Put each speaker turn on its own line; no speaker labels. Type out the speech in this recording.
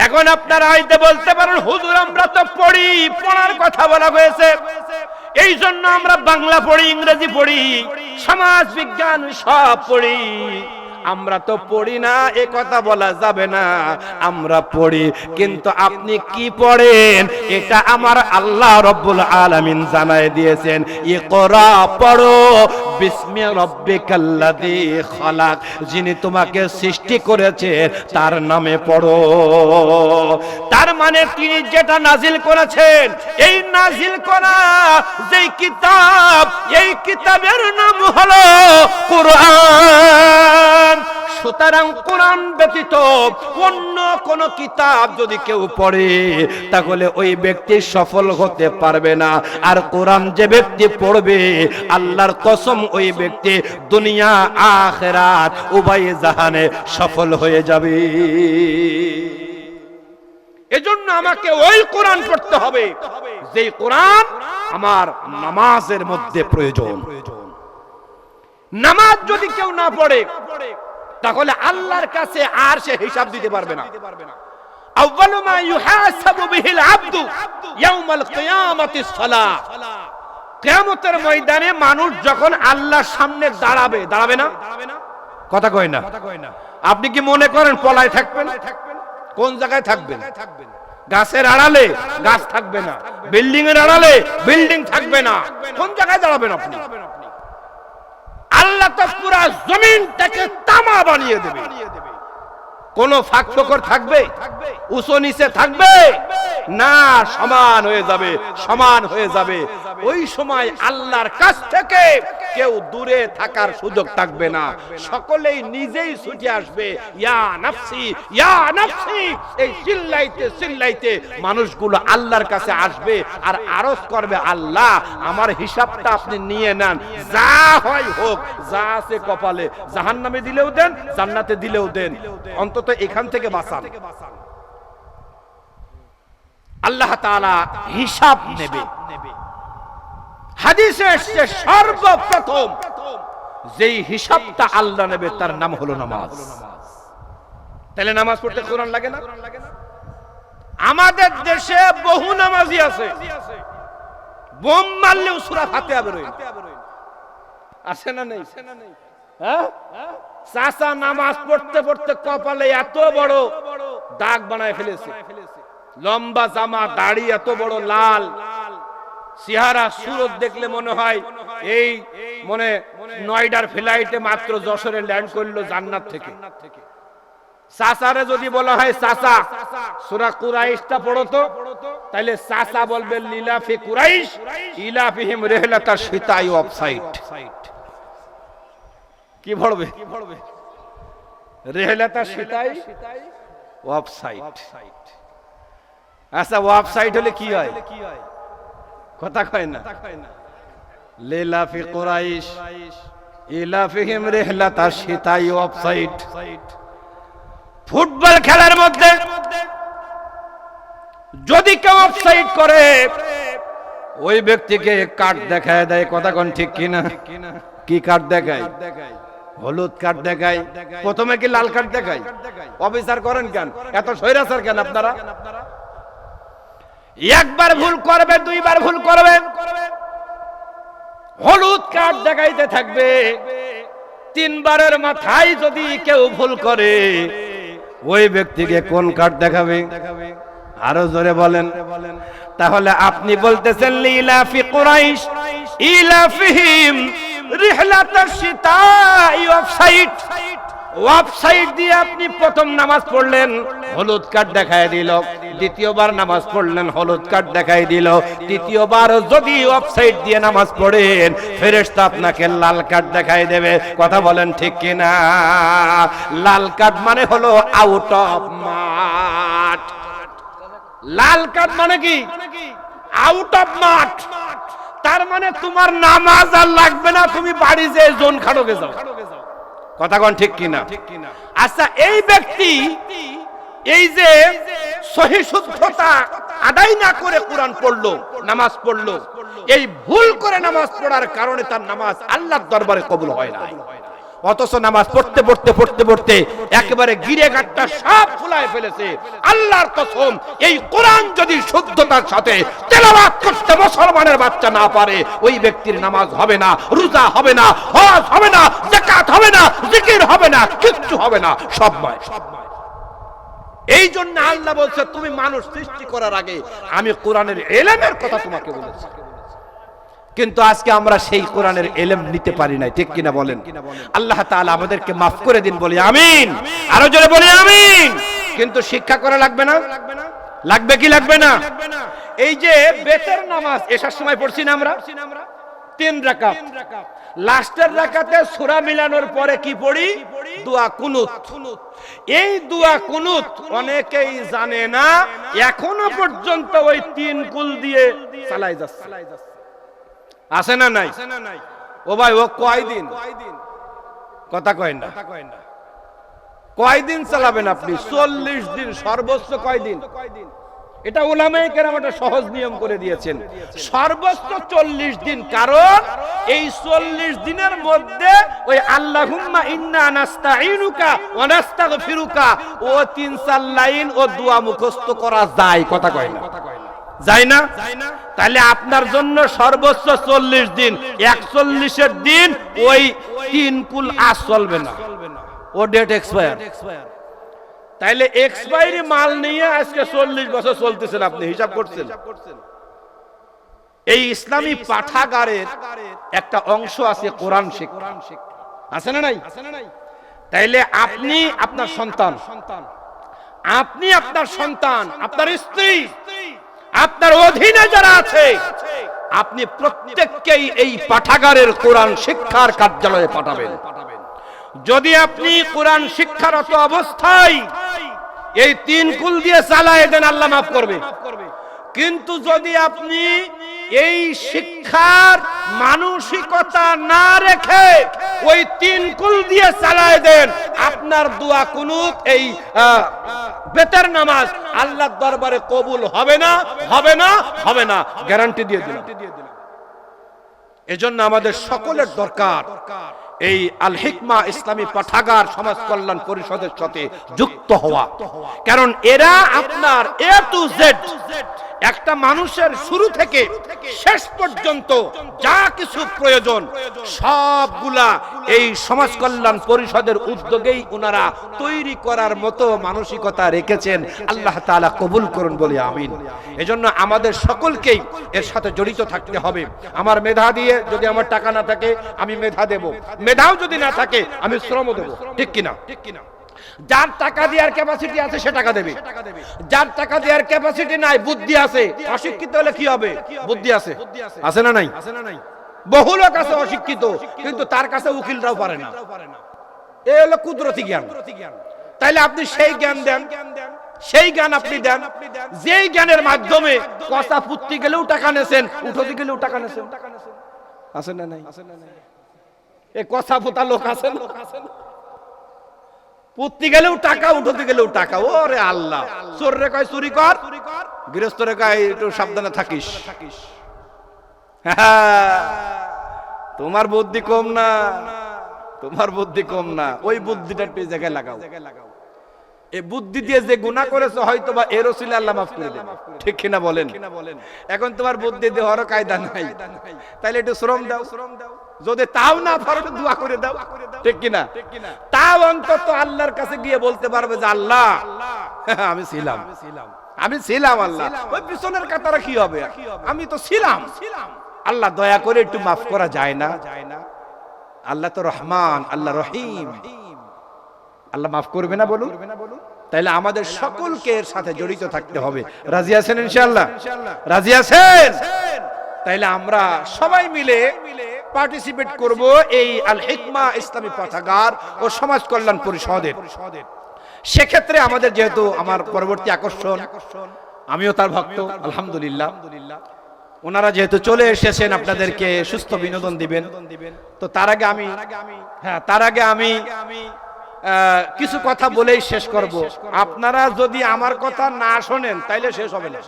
এখন আপনারা হয়তো বলতে পারেন হুজুর আমরা তো পড়ি, পড়ার কথা বলা হয়েছে, এই জন্য আমরা বাংলা পড়ি, ইংরেজি পড়ি, সমাজ বিজ্ঞান সব পড়ি। আমরা তো পড়ি না এ কথা বলা যাবে না, আমরা পড়ি। কিন্তু আপনি কি পড়েন এটা আমার আল্লাহ রব্বুল আলামিন জানায় দিয়েছেন। ইকরা পড়ো বিসমি রাব্বিকাল্লাযী খালাক, যিনি তোমাকে সৃষ্টি করেছে তার নামে পড়ো। তার মানে তিনি যেটা নাজিল করেছেন, এই নাজিল করা যেই কিতাব, এই কিতাবের নাম হলো কোরআন। সুতরাং কোরআন ব্যতীত অন্য কোন কিতাব যদি কেউ পড়ে তাহলে ওই ব্যক্তি সফল হতে পারবে না। আর কোরআন যে ব্যক্তি পড়বে আল্লাহর কসম ওই ব্যক্তি দুনিয়া আখিরাত উভয় জাহানে সফল হয়ে যাবে। এজন্য আমাকে ওই কোরআন পড়তে হবে যেই কোরআন আমার নামাজের মধ্যে প্রয়োজন। নামাজ যদি কেউ না পড়ে তাহলে আল্লাহর কাছে আর সে হিসাব দিতে পারবে না। আউয়ালু মা ইউহাসাবু বিহিল আবদু ইয়াউমাল কিয়ামাতিস সালাহ। কিয়ামতের ময়দানে মানুষ যখন আল্লাহর সামনে দাঁড়াবে, দাঁড়াবে না? কথা কয় না। আপনি কি মনে করেন পলায় থাকবেন? কোন জায়গায় থাকবেন? গাছের আড়ালে গাছ থাকবে না, বিল্ডিং এর আড়ালে বিল্ডিং থাকবে না। কোন জায়গায় দাঁড়াবেন আপনি? আল্লাহ তো পুরো জমিনটাকে তামা বানিয়ে দেবে। কোন ফাঁক ফোকর থাকবে? উঁচু নিচে থাকবে না, সমান হয়ে যাবে, সমান হয়ে যাবে। ওই সময় আল্লাহর কাছ থেকে কেউ দূরে থাকার সুযোগ থাকবে না, সকলেই নিজেই ছুটে আসবে, ইয়া নাফসি ইয়া নাফসি। এই চিল্লাইতে চিল্লাইতে মানুষগুলো আল্লাহর কাছে আসবে আর আরজ করবে, আল্লাহ আমার হিসাবটা আপনি নিয়ে নেন, যা হয় হোক, যা আছে কপালে, জাহান্নামে দিলেও দেন, জান্নাতে দিলেও দেন, অন্তত এখান থেকে বাঁচান। আল্লাহ তাআলা হিসাব নেবে। হাদিসে এসেছে সর্বপ্রথম যেই হিসাবটা আল্লাহ নেবে তার নাম হলো নামাজ। তাহলে নামাজ পড়তে কোরআন লাগে না? আমাদের দেশে বহু নামাজি আছে, বোম মারলেও সূরা ফাতিহা বেরোয় না। আছে না নেই? হ্যাঁ, চাচা নামাজ পড়তে পড়তে কপালে এত বড় দাগ বানায় ফেলেছে, লম্বা জামা, দাড়ি এত বড় লাল, চেহারা সুরত দেখলে মনে হয় এই মনে নয়ডার ফ্লাইটে মাত্র যশোরে ল্যান্ড করলো জান্নাত থেকে। চাচারে যদি বলা হয় চাচা সূরা কুরাইশটা পড়ো তো, তাহলে চাচা বলবে লিলাফি কুরাইশ ইলাফিহিম রিহলাতাশ শিতাই ওয়াবসাইট। কি পড়বে? রিহলাতাশ শিতাই ওয়াবসাইট। আচ্ছা, ওয়েবসাইট হলে কি হয়? কথা কয় না। লিলাফি কুরাইশ ইলাফিহিম রিহলাতাশ শিতাই ওয়েবসাইট। ফুটবল খেলার মধ্যে যদি কেউ অফসাইড করে ওই ব্যক্তিকে কার্ড দেখায় দেয়। কথা কোন ঠিক কিনা? কি কার্ড দেখায়? হলুদ কার্ড দেখায়। প্রথমে কি লাল কার্ড দেখায়? অফিসার করেন কেন? এত স্বৈরাচার কেন আপনারা? একবার ভুল করবে, দুইবার ভুল করবে, হলুদ কার্ড দেখাইতে থাকবে। তিনবারের মাথায় যদি কেউ ভুল করে ওই ব্যক্তিকে কোন কার্ড দেখাবে? আরো জোরে বলেন। তাহলে আপনি বলতেছেন লিলাফি কুরাইশ ইলাফিহিম রিহলাতাশ শিতাই ওয়াবসাইট। ওয়েবসাইট দিয়ে আপনি প্রথম নামাজ পড়লেন, হলুদ কার্ড দেখায় দিল। দ্বিতীয়বার নামাজ পড়লেন, হলুদ কার্ড দেখায় দিল। তৃতীয়বার যদি ওয়েবসাইট দিয়ে নামাজ পড়েন ফেরেশতা আপনাকে লাল কার্ড দেখায় দেবে। কথা বলেন ঠিক কিনা? লাল কার্ড মানে হলো আউট অফ মাঠ। লাল কার্ড মানে কি? আউট অফ মাঠ। তার মানে তোমার নামাজ আর লাগবে না, তুমি বাড়ি যেয়ে জোন খাড়োকে যাও। কথা কোন ঠিক কিনা? আচ্ছা, এই ব্যক্তি এই যে সহি শুদ্ধতা আদায় না করে কোরআন পড়লো, নামাজ পড়লো, এই ভুল করে নামাজ পড়ার কারণে তার নামাজ আল্লাহর দরবারে কবুল হয় না। অথচ নামাজ পড়তে পড়তে পড়তে পড়তে একেবারে গিরে গাঁটটা সব ফুলায় ফেলেছে। আল্লাহর কসম, এই কোরআন যদি শুদ্ধতার সাথে তেলাওয়াত করতে মুসলমানের বাচ্চা না পারে, ওই ব্যক্তির নামাজ হবে না, রোজা হবে না, হজ হবে না, যাকাত হবে না, জিকির হবে না, কিচ্ছু হবে না, সব নয়। এই জন্য আল্লাহ বলছে, তুমি মানুষ সৃষ্টি করার আগে আমি কোরআনের ইলমের কথা তোমাকে বলেছি। কিন্তু আজকে আমরা সেই কোরআনের ইলম নিতে পারি না, ঠিক কিনা বলেন? আল্লাহ তাআলা আমাদেরকে মাফ করে দিন, বলি আমিন। আরো জোরে বলি আমিন। কিন্তু শিক্ষা করা লাগবে না? লাগবে কি লাগবে না? এই যে বেতের নামাজ এশার সময় পড়ছি না আমরা 3 রাকাত, লাস্টের রাকাতে সূরা মিলানোর পরে কি পড়ি? দোয়া কুনুত। এই দোয়া কুনুত অনেকেই জানে না, এখনো পর্যন্ত ওই 3 কুল দিয়ে চালাই যাচ্ছে। আছে না নাই? ও ভাই, ও কয়দিন কথা কয় না, কয়দিন চালাবেন আপনি? 40 দিন সর্বোচ্চ। কয়দিন? এটা উলামায়ে কেরাম একটা সহজ নিয়ম করে দিয়েছেন, সর্বোচ্চ 40 দিন। কারণ এই 40 দিনের মধ্যে ওই আল্লাহুম্মা ইন্না নাস্তাঈনুকা ওয়া নাস্তাগফিরুকা ও 3-4 লাইন ও দোয়া মুখস্থ করা যায়। কথা কয় না? যায় না? তাহলে আপনার জন্য সর্বোচ্চ 40 দিন, 41 দিন ওই 3 কুল আজ চলবে না, ও ডেট এক্সপায়ার। তাইলে এক্সপায়ারি মাল নিয়ে আজকে 40 বছর চলতেছেন, আপনি হিসাব করছেন? এই ইসলামী পাঠাগারের একটা অংশ আছে কোরআন শিক্ষা, আছে না নাই? তাইলে আপনি আপনার সন্তান, আপনি আপনার সন্তান, আপনার স্ত্রী, আপনার অধীনে যারা আছে, আপনি প্রত্যেককেই এই পাঠাগারের কোরআন শিক্ষার কার্যালয়ে পাঠাবেন। যদি আপনি কোরআন শিক্ষারত অবস্থায় এই 3 কুল দিয়ে চালায় দেন, আল্লাহ মাফ করবে। কিন্তু যদি আপনি এই শিক্ষার মানসিকতা না রেখে ওই 3 কুল দিয়ে চালায় দেন, আপনার দোয়া কুনুত, এই বেতের নামাজ আল্লাহর দরবারে কবুল হবে না, হবে না, হবে না, গ্যারান্টি দিয়ে দিলাম। এজন্য আমাদের সকলের দরকার এই আল হিকমা ইসলামী পাঠাগার সমাজ কল্যাণ পরিষদের সাথে যুক্ত হওয়া। কারণ এরা আপনার A to Z একটা মানুষের শুরু থেকে শেষ পর্যন্ত যা কিছু প্রয়োজন সবগুলা এই সমাজ কল্যাণ পরিষদের উদ্যোগেই ওনারা তৈরি করার মতো মানসিকতা রেখেছেন। আল্লাহ তাআলা কবুল করুন, বলি আমিন। এজন্য আমাদের সকলকেই এর সাথে জড়িত থাকতে হবে। আমার মেধা দিয়ে যদি আমার টাকা না থাকে, আমি মেধা দেব। মেধাও যদি না থাকে, আমি শ্রম দেব। ঠিক কিনা? যার টাকা দেওয়ার ক্যাপাসিটি আছে সে টাকা দেবে, যার টাকা দেওয়ার ক্যাপাসিটি নাই, বুদ্ধি আছে, অশিক্ষিত হলে কি হবে? বুদ্ধি আছে, আছে না নাই? বহু লোক আছে অশিক্ষিত, কিন্তু তার কাছে উকিলরাও পারে না। এই হলো কুদরতি জ্ঞান। তাইলে আপনি সেই জ্ঞান দেন, সেই জ্ঞান আপনি দেন যেই জ্ঞানের মাধ্যমে কষা পুত্তি গেলেও টাকা নেছেন, উঠতে গেলেও টাকা নেছেন। আছে না নাই? এই কষা পুতা লোক আছেন, পুত্তি গেলেও টাকা, উঠতে গেলেও টাকা। ওরে আল্লাহ! চোরে কয় চুরি কর, গৃহস্থরে কয় একটু সাবধানে থাকিস। তোমার বুদ্ধি কম না, তোমার বুদ্ধি কম না, ওই বুদ্ধিটা একটু জায়গায় লাগাও। এই বুদ্ধি দিয়ে যে গুনাহ করেছো হয়তো বা এর ওসিলা আল্লাহ মাফ করে দেবে। ঠিক কিনা বলেন? এখন তোমার বুদ্ধি দেওয়ার কায়দা নাই, তাইলে একটু শ্রম দাও। যদি তাও না পারো, দোয়া করে দাও। ঠিক কিনা? তাও অন্তত আল্লাহর কাছে গিয়ে বলতে পারবে যে আল্লাহ আমি ছিলাম, আমি ছিলাম। আল্লাহ ওই পিছনের কাতারে কি হবে? আমি তো ছিলাম। আল্লাহ দয়া করে একটু মাফ করা যায় না? আল্লাহ তো রহমান, আল্লাহ রহিম, আল্লাহ মাফ করবে না বলুন? তাইলে আমাদের সকলকে এর সাথে জড়িত থাকতে হবে। রাজি আছেন ইনশাআল্লাহ? রাজি আছেন? তাইলে আমরা সবাই মিলে পার্টিসিপেট করব এই আল হিকমা ইসলামী পাঠাগার ও সমাজ কল্যাণ পরিষদের। সেক্ষেত্রে আমাদের যেহেতু আমার পরবর্তী আকর্ষণ, আমিও তার ভক্ত আলহামদুলিল্লাহ, ওনারা যেহেতু চলে এসেছেন আপনাদেরকে সুস্থ বিনোদন দিবেন, তো তার আগে আমি কিছু কথা বলেই শেষ করব। আপনারা যদি আমার কথা না শোনেন তাইলে শেষ হবে না।